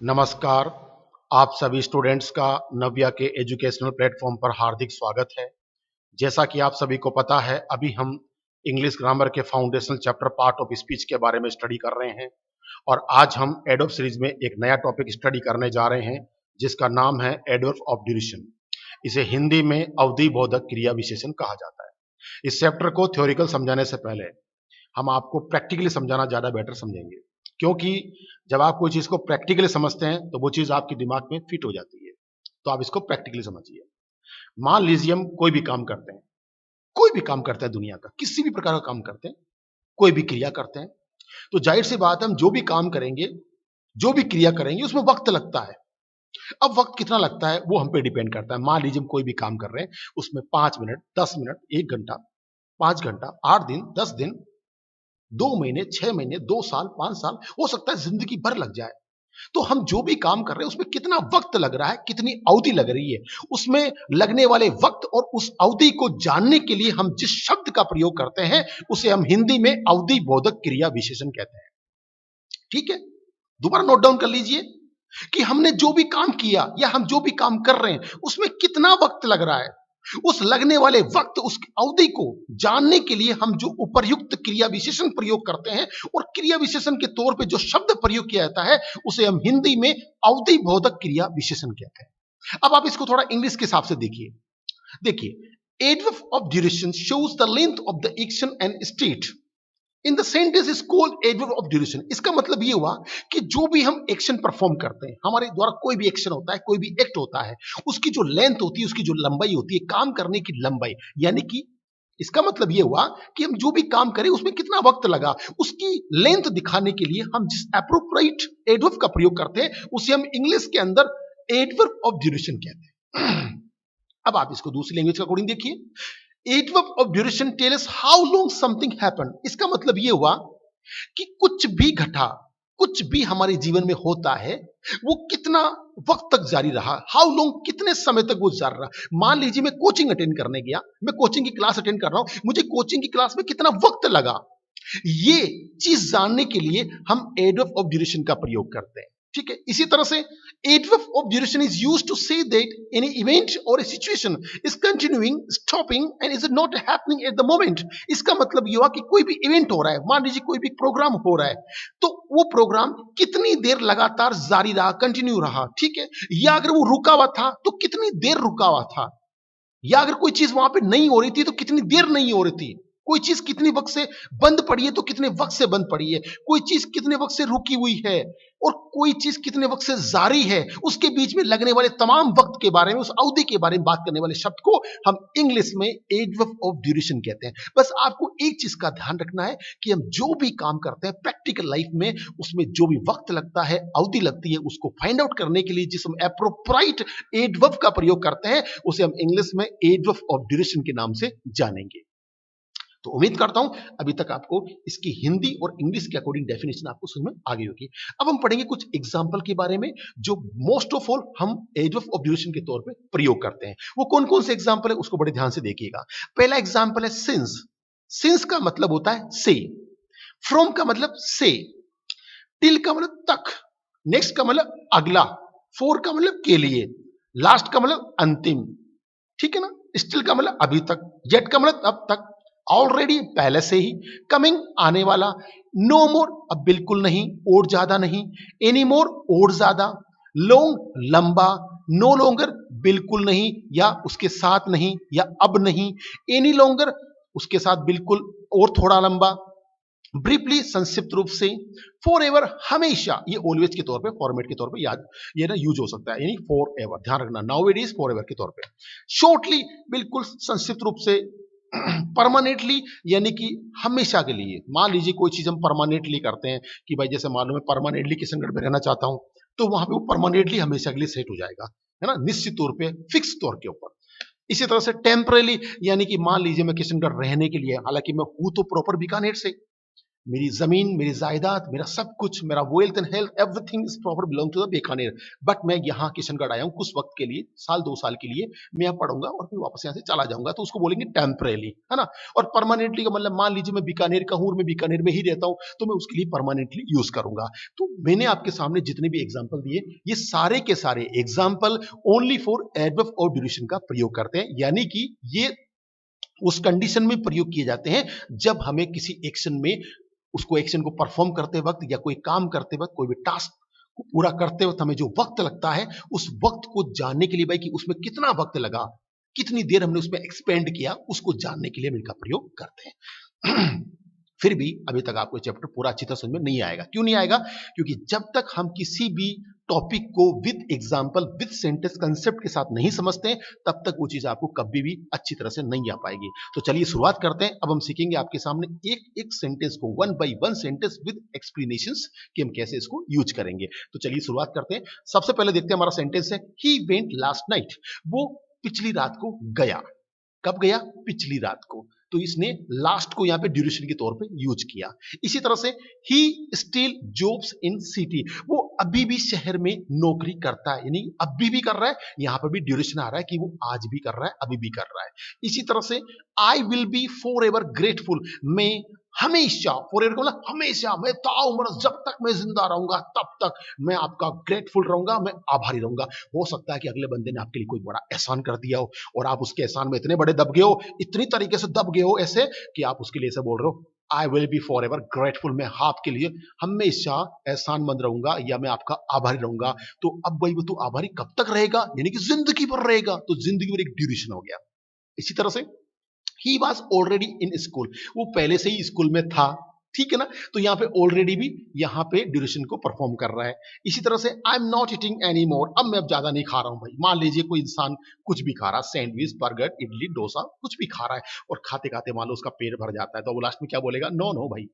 नमस्कार। आप सभी स्टूडेंट्स का नव्या के एजुकेशनल प्लेटफॉर्म पर हार्दिक स्वागत है। जैसा कि आप सभी को पता है, अभी हम इंग्लिश ग्रामर के foundational chapter part of speech के बारे में स्टडी कर रहे हैं और आज हम एडवर्ब सीरीज में एक नया टॉपिक स्टडी करने जा रहे हैं जिसका नाम है एडवर्ब ऑफ ड्यूरेशन। इसे हिंदी में अवधि बोधक क्रिया विशेषण कहा जाता है। इस चैप्टर को थ्योरिकल समझाने से पहले हम आपको प्रैक्टिकली समझाना ज्यादा बेटर समझेंगे, क्योंकि जब आप कोई चीज को प्रैक्टिकली समझते हैं तो वो चीज आपके दिमाग में फिट हो जाती है। तो आप इसको प्रैक्टिकली समझिए। मान लीजिए हम कोई भी काम करते हैं, कोई भी काम करते हैं, दुनिया का किसी भी प्रकार का काम करते हैं, कोई भी क्रिया करते हैं, तो जाहिर सी बात है हम जो भी काम करेंगे, जो भी क्रिया करेंगे उसमें वक्त लगता है। अब वक्त कितना लगता है वो हम पे डिपेंड करता है। मान लीजिए हम कोई भी काम कर रहे हैं, उसमें 5 मिनट, 10 मिनट, 1 घंटा, 5 घंटा, 8 दिन, 10 दिन, 2 महीने, 6 महीने, 2 साल, 5 साल, हो सकता है जिंदगी भर लग जाए। तो हम जो भी काम कर रहे हैं उसमें कितना वक्त लग रहा है, कितनी अवधि लग रही है, उसमें लगने वाले वक्त और उस अवधि को जानने के लिए हम जिस शब्द का प्रयोग करते हैं उसे हम हिंदी में अवधि बोधक क्रिया विशेषण कहते हैं। ठीक है, दोबारा नोट डाउन कर लीजिए कि हमने जो भी काम किया या हम जो भी काम कर रहे हैं उसमें कितना वक्त लग रहा है। उस लगने वाले वक्त, उस अवधि को जानने के लिए हम जो उपर्युक्त क्रिया विशेषण प्रयोग करते हैं और क्रिया विशेषण के तौर पे जो शब्द प्रयोग किया जाता है उसे हम हिंदी में अवधि बोधक क्रिया विशेषण कहते हैं। अब आप इसको थोड़ा इंग्लिश के हिसाब से देखिए। देखिए, adverb of duration shows the length of the action and state in the sentence is called adverb of duration. इसका मतलब ये हुआ कि जो भी हम एक्शन परफॉर्म करते हैं, हमारे द्वारा कोई भी एक्शन होता है, कोई भी एक्ट होता है, उसकी जो लेंथ होती है, उसकी जो लंबाई होती है, काम करने की लंबाई, यानी कि इसका मतलब ये हुआ कि हम जो भी काम करें उसमें कितना वक्त लगा, उसकी लेंथ दिखाने के लिए हम जिस अप्रोप्रिएट एडवर्ब का प्रयोग करते हैं उसे हम इंग्लिश के अंदर एडवर्ब ऑफ ड्यूरेशन कहते हैं। अब आप इसको दूसरी लैंग्वेज का अकॉर्डिंग देखिए। Adverb of duration tell us how long something happened. इसका मतलब ये हुआ कि कुछ भी घटा, कुछ भी हमारे जीवन में होता है, वो कितना वक्त तक जारी रहा, हाउ लॉन्ग, कितने समय तक वो जारी रहा। मान लीजिए मैं कोचिंग अटेंड करने गया, मैं कोचिंग की क्लास अटेंड कर रहा हूं, मुझे कोचिंग की क्लास में कितना वक्त लगा, ये चीज जानने के लिए हम एडवर्ब ऑफ ड्यूरेशन का प्रयोग करते हैं। ठीक है, इसी तरह से adverb of duration is used to say that any event or a situation is continuing, stopping and is not happening at the moment. इसका मतलब ये हुआ कि कोई भी इवेंट हो रहा है, मान लीजिए कोई भी प्रोग्राम हो रहा है, तो वो प्रोग्राम कितनी देर लगातार जारी रहा, कंटिन्यू रहा। ठीक है, या अगर वो रुका हुआ था तो कितनी देर रुका हुआ था, या अगर कोई चीज वहां पे नहीं हो रही थी तो कितनी देर नहीं हो रही थी, कोई चीज कितनी वक्त से बंद पड़ी है तो कितने वक्त से बंद पड़ी है, कोई चीज कितने वक्त से रुकी हुई है और कोई चीज कितने वक्त से जारी है, उसके बीच में लगने वाले तमाम वक्त के बारे में, उस अवधि के बारे में बात करने वाले शब्द को हम इंग्लिश में एडवर्ब ऑफ ड्यूरेशन कहते हैं। बस आपको एक चीज का ध्यान रखना है कि हम जो भी काम करते हैं प्रैक्टिकल लाइफ में, उसमें जो भी वक्त लगता है, अवधि लगती है, उसको फाइंड आउट करने के लिए जिस हम अप्रोप्राइट एडवर्ब का प्रयोग करते हैं उसे हम इंग्लिश में एडवर्ब ऑफ ड्यूरेशन के नाम से जानेंगे। तो उम्मीद करता हूं अभी तक आपको इसकी हिंदी और इंग्लिश के अकॉर्डिंग डेफिनेशन आपको समझ में आ गई होगी। अब हम पढ़ेंगे कुछ एग्जांपल के बारे में जो मोस्ट ऑफ ऑल हम एडवर्ब ऑफ ड्यूरेशन के तौर पे प्रयोग करते हैं। वो कौन कौन से एग्जांपल है उसको बड़े ध्यान से देखिएगा। पहला एग्जांपल है सिंस। सिंस का मतलब होता है से, फ्रॉम का मतलब से, टिल का मतलब तक, नेक्स्ट का मतलब अगला, फोर का मतलब के लिए, लास्ट का मतलब अंतिम। ठीक है ना, स्टिल का मतलब अभी तक, येट का मतलब अब तक, ऑलरेडी पहले से ही, कमिंग आने वाला, नो मोर अब बिल्कुल नहीं और ज्यादा नहीं, एनी मोर और ज्यादा, लॉन्ग लंबा, नो लॉन्गर बिल्कुल नहीं या उसके साथ नहीं या अब नहीं, एनी लॉन्गर उसके साथ बिल्कुल और थोड़ा लंबा, ब्रीफली संक्षिप्त रूप से, फॉर एवर हमेशा, ये ऑलवेज के तौर पे, फॉर्मेट के तौर पे याद ये ना यूज हो सकता है, यानी फॉर एवर, ध्यान रखना, now it is for ever के तौर पे। शॉर्टली बिल्कुल संक्षिप्त रूप से, परमानेंटली यानी कि हमेशा के लिए। मान लीजिए कोई चीज हम परमानेंटली करते हैं कि भाई जैसे मालूम है परमानेंटली किशनगढ़ में रहना चाहता हूं, तो वहां पे वो परमानेंटली हमेशा के लिए सेट हो जाएगा, है ना, निश्चित तौर पे, फिक्स तौर के ऊपर। इसी तरह से टेम्परेली, यानी कि मान लीजिए मैं किशनगढ़ रहने के लिए, हालांकि मैं हूं तो प्रॉपर बीकानेर से, मेरी जमीन, मेरी जायदाद, मेरा सब कुछ, मेरा wealth and health, everything is proper belong to the Bikaner. But मैं यहाँ किशनगढ़ आया हूँ कुछ वक्त के लिए, साल 2 साल के लिए मैं यहाँ पढ़ूंगा और फिर वापस यहाँ से चला जाऊंगा, तो उसको बोलेंगे टेम्परेली, है ना। और परमानेंटली का मतलब मान लीजिए मैं बीकानेर का हूँ और मैं बीकानेर में ही रहता हूँ, तो मैं उसके लिए परमानेंटली यूज करूंगा। तो मैंने आपके सामने जितने भी एग्जाम्पल दिए, ये सारे के सारे एग्जाम्पल ओनली फॉर एडवर्ब और ड्यूरेशन का प्रयोग करते हैं, यानी कि ये उस कंडीशन में प्रयोग किए जाते हैं जब हमें किसी एक्शन में, उसको एक्शन को परफॉर्म करते वक्त या कोई काम करते वक्त, कोई भी टास्क को पूरा करते वक्त हमें जो वक्त लगता है, उस वक्त को जानने के लिए भाई कि उसमें कितना वक्त लगा, कितनी देर हमने उसमें एक्सपेंड किया, उसको जानने के लिए हम इनका प्रयोग करते हैं। फिर भी अभी तक आपको चैप्टर पूरा अच्छी तरह समझ में नहीं आएगा। क्यों नहीं आएगा? क्योंकि जब तक हम किसी भी टॉपिक को with example, with sentence, concept के साथ नहीं समझते हैं, तब तक वो चीज आपको कभी भी अच्छी तरह से नहीं आ पाएगी। तो चलिए शुरुआत करते हैं। अब हम सीखेंगे आपके सामने एक एक सेंटेंस को, one by one sentence with explanations, कि हम कैसे इसको यूज करेंगे। तो चलिए शुरुआत करते हैं। सबसे पहले देखते हैं, हमारा सेंटेंस है ही वेंट लास्ट नाइट। वो पिछली रात को गया। कब गया? पिछली रात को। तो इसने लास्ट को यहां पे ड्यूरेशन के तौर पे यूज किया। इसी तरह से he still jobs in city. वो अभी भी शहर में नौकरी करता है, यानी अभी भी कर रहा है। यहां पर भी ड्यूरेशन आ रहा है कि वो आज भी कर रहा है, अभी भी कर रहा है। इसी तरह से I will be for ever grateful. मैं हमेशा, फॉर एवर मतलब हमेशा, मैं ताउम्र, जब तक मैं जिंदा रहूंगा तब तक मैं आपका ग्रेटफुल रहूंगा, मैं आभारी रहूंगा। हो सकता है कि अगले बंदे ने आपके लिए कोई बड़ा एहसान कर दिया हो और आप उसके एहसान में इतने बड़े दब गए हो, इतनी तरीके से दब गए हो ऐसे, कि आप उसके लिए ऐसे बोल रहे हो I will be for ever grateful. मैं आपके लिए हमेशा एहसानमंद रहूंगा या मैं आपका आभारी रहूंगा। तो अब भाई वो तू आभारी कब तक रहेगा? यानी कि जिंदगी भर रहेगा। तो जिंदगी भर एक ड्यूरेशन हो गया। इसी तरह से he was already in school. वो पहले से ही स्कूल में था, ठीक है ना। तो यहाँ पे ऑलरेडी भी यहाँ पे ड्यूरेशन को परफॉर्म कर रहा है। इसी तरह से I am not eating any more. अब मैं अब ज्यादा नहीं खा रहा हूं भाई। मान लीजिए कोई इंसान कुछ भी खा रहा है, सैंडविच, बर्गर, इडली, डोसा, कुछ भी खा रहा है, और खाते खाते मान लो उसका पेट भर जाता है, तो वो लास्ट में क्या बोलेगा? नो नो भाई,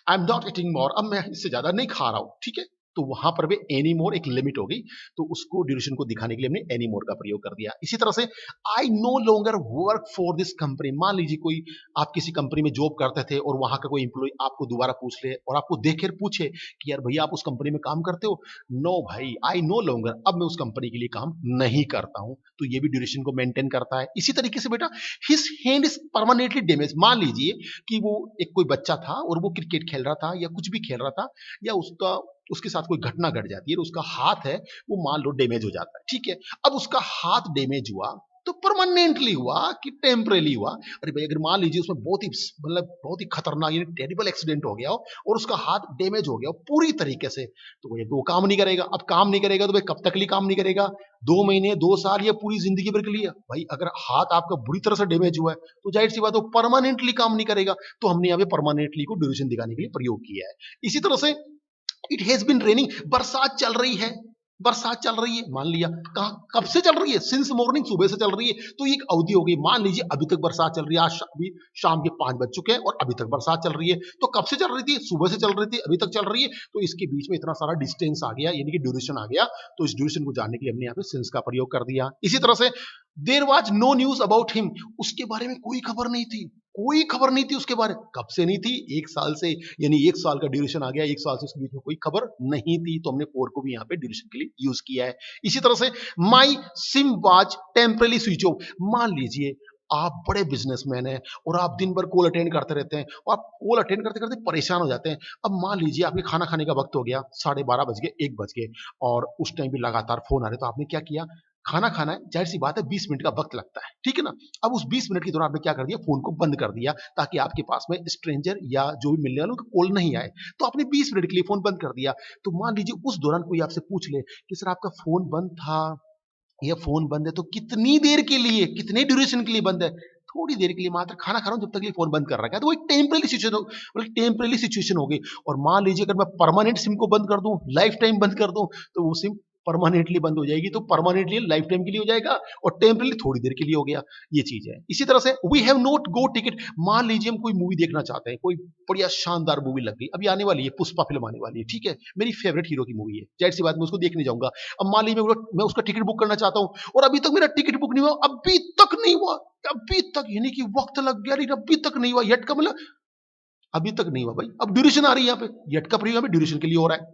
आई एम नॉट ईटिंग मोर। अब मैं इससे ज्यादा नहीं खा रहा हूं, ठीक है। तो वहां पर भी एनी मोर एक लिमिट हो गई, तो उसको ड्यूरेशन को दिखाने के लिए हमने एनी मोर का प्रयोग कर दिया। इसी तरह से I know longer work for this company. मान लीजिए कोई, आप किसी कंपनी में जॉब करते थे और वहां का कोई इंप्लॉय आपको दोबारा पूछ ले और आपको देख कर पूछे कि यार भैया आप उस कंपनी में काम करते हो? नो भाई, आई नो लॉन्गर, अब मैं उस कंपनी के लिए काम नहीं करता हूं। तो ये भी ड्यूरेशन को मेंटेन करता है। इसी तरीके से बेटा, his hand is permanently damage. मान लीजिए कि वो एक कोई बच्चा था और वो क्रिकेट खेल रहा था या कुछ भी खेल रहा था, या उसके साथ कोई घटना घट जाती है, उसका हाथ है वो मान लो डैमेज हो जाता है, ठीक है। अब उसका हाथ डैमेज हुआ तो परमानेंटली हुआ कि टेम्परेली हुआ? अरे भाई अगर मान लीजिए उसमें बहुत ही, मतलब बहुत ही खतरनाक यानी टेरिबल एक्सीडेंट हो गया हो और उसका हाथ डैमेज हो गया हो पूरी तरीके से, तो वो काम नहीं करेगा। अब काम नहीं करेगा तो भाई कब तक के लिए काम नहीं करेगा? 2 महीने, 2 साल, या पूरी जिंदगी भर के लिए? भाई अगर हाथ आपका बुरी तरह से डैमेज हुआ है तो जाहिर सी बात है वो परमानेंटली काम नहीं करेगा। तो हमने यहाँ पे परमानेंटली को ड्यूरेशन दिखाने के लिए प्रयोग किया है। इसी तरह से इट हैज बिन रेनिंग। बरसात चल रही है, बरसात चल रही है, मान लिया। कहा कब से चल रही है? सिंस मॉर्निंग, सुबह से चल रही है। तो एक अवधि हो गई। मान लीजिए अभी तक बरसात चल रही है, आज अभी शाम के 5 बज चुके हैं और अभी तक बरसात चल रही है। तो कब से चल रही थी? सुबह से चल रही थी, अभी तक चल रही है। तो इसके बीच में इतना सारा डिस्टेंस आ गया, यानी कि ड्यूरेशन आ गया। तो इस ड्यूरेशन को जानने के लिए हमने यहाँ पे सिंस का प्रयोग कर दिया। इसी तरह से there was no news about him. उसके बारे में कोई खबर नहीं थी, कोई खबर नहीं थी उसके बारे में। कब से नहीं थी? 1 साल से, यानी 1 साल का ड्यूरेशन आ गया। 1 साल से उसके बीच में कोई खबर नहीं थी, तो हमने फोर को भी यहाँ पे ड्यूरेशन के लिए यूज किया है। इसी तरह से my SIM was temporarily switch off. मान लीजिए आप बड़े बिजनेसमैन हैं और आप दिन भर कॉल अटेंड करते रहते हैं और आप कॉल अटेंड करते करते परेशान हो जाते हैं। अब मान लीजिए आपके खाना खाने का वक्त हो गया, 12:30 बज गए, 1 बज गए, और उस टाइम भी लगातार फोन आ रहे, तो आपने क्या किया? खाना खाना है, जाहिर सी बात है 20 मिनट का वक्त लगता है, ठीक है ना। अब उस 20 मिनट के दौरान आपने क्या कर दिया? फोन को बंद कर दिया, ताकि आपके पास में स्ट्रेंजर या जो भी मिलने वाले उनका कॉल नहीं आए। तो आपने 20 मिनट के लिए फोन बंद कर दिया। तो मान लीजिए उस दौरान कोई आपसे पूछ ले कि सर आपका फोन बंद था, या फोन बंद है तो कितनी देर के लिए, कितने ड्यूरेशन के लिए बंद है? थोड़ी देर के लिए, मात्र खाना खा रहा हूं जब तक के लिए फोन बंद कर रखा है। तो वो एक टेम्पररी सिचुएशन हो, मतलब टेम्पररी सिचुएशन हो गई। और मान लीजिए अगर मैं परमानेंट सिम को बंद कर दूं, लाइफ टाइम बंद कर दूं, तो वो सिम परमानेंटली बंद हो जाएगी। तो परमानेंटली लाइफ टाइम के लिए हो जाएगा और टेम्परली थोड़ी देर के लिए हो गया। ये चीज है। इसी तरह से we have not go ticket. मान लीजिए हम कोई मूवी देखना चाहते हैं, कोई बढ़िया शानदार मूवी लग गई, अभी आने वाली है, पुष्पा फिल्म आने वाली है, ठीक है, मेरी फेवरेट हीरो की मूवी है, जाहिर सी बात मैं उसको देखने जाऊंगा। अब मान लीजिए मैं उसका टिकट बुक करना चाहता हूं और अभी तक मेरा टिकट बुक नहीं हुआ, अभी तक नहीं हुआ, अभी तक, यानी कि वक्त लग गया लेकिन अभी तक नहीं हुआ। यट का मतलब अभी तक नहीं हुआ भाई, अब ड्यूरेशन आ रही है यहाँ पे, यट का प्रयोग यहाँ पे ड्यूरेशन के लिए हो रहा है।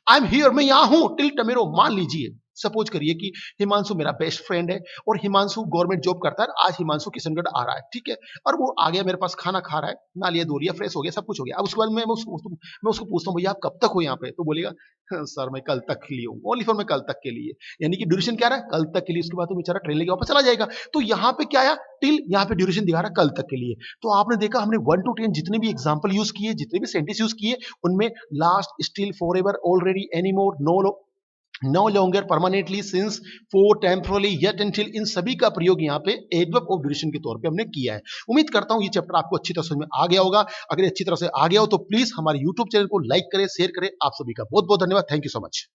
आई एम हियर, मैं यहाँ हूँ, टिल टमेरो, मान लीजिए, सपोज करिए कि हिमांशु मेरा बेस्ट फ्रेंड है और हिमांशु गवर्नमेंट जॉब करता है, आज हिमांशु किशनगढ़ आ रहा है, ठीक है, और वो आ गया मेरे पास, खाना खा रहा है, ना लिया धो लिया, फ्रेश हो गया, सब कुछ हो गया। अब उसके बाद मैं उसको पूछता हूँ, भैया आप कब तक हो यहाँ पे, तो बोलेगा "हाँ, सर मैं कल तक के लिए हूँ, ओनली फॉर मैं कल तक के लिए", यानी कि ड्यूरेशन क्या रहा है, कल तक के लिए। उसके बाद तो बेचारा ट्रेन लेके वापस चला जाएगा। तो यहाँ पे क्या आया, टिल, यहाँ पे ड्यूरेशन दिखा रहा है कल तक के लिए। तो आपने देखा हमने 1 to 10 जितने भी एग्जाम्पल यूज किए, जितने भी सेंटेंस यूज किए, उनमें last, still, forever, already, anymore, no longer, permanently, since, for, temporarily, yet, until, इन सभी का प्रयोग यहाँ पे एडवर्ब ऑफ ड्यूरेशन के तौर पे हमने किया है। उम्मीद करता हूँ ये चैप्टर आपको अच्छी तरह समझ में आ गया होगा। अगर अच्छी तरह से आ गया हो तो प्लीज हमारे यूट्यूब चैनल को लाइक करें, शेयर करें। आप सभी का बहुत बहुत धन्यवाद। Thank you so much.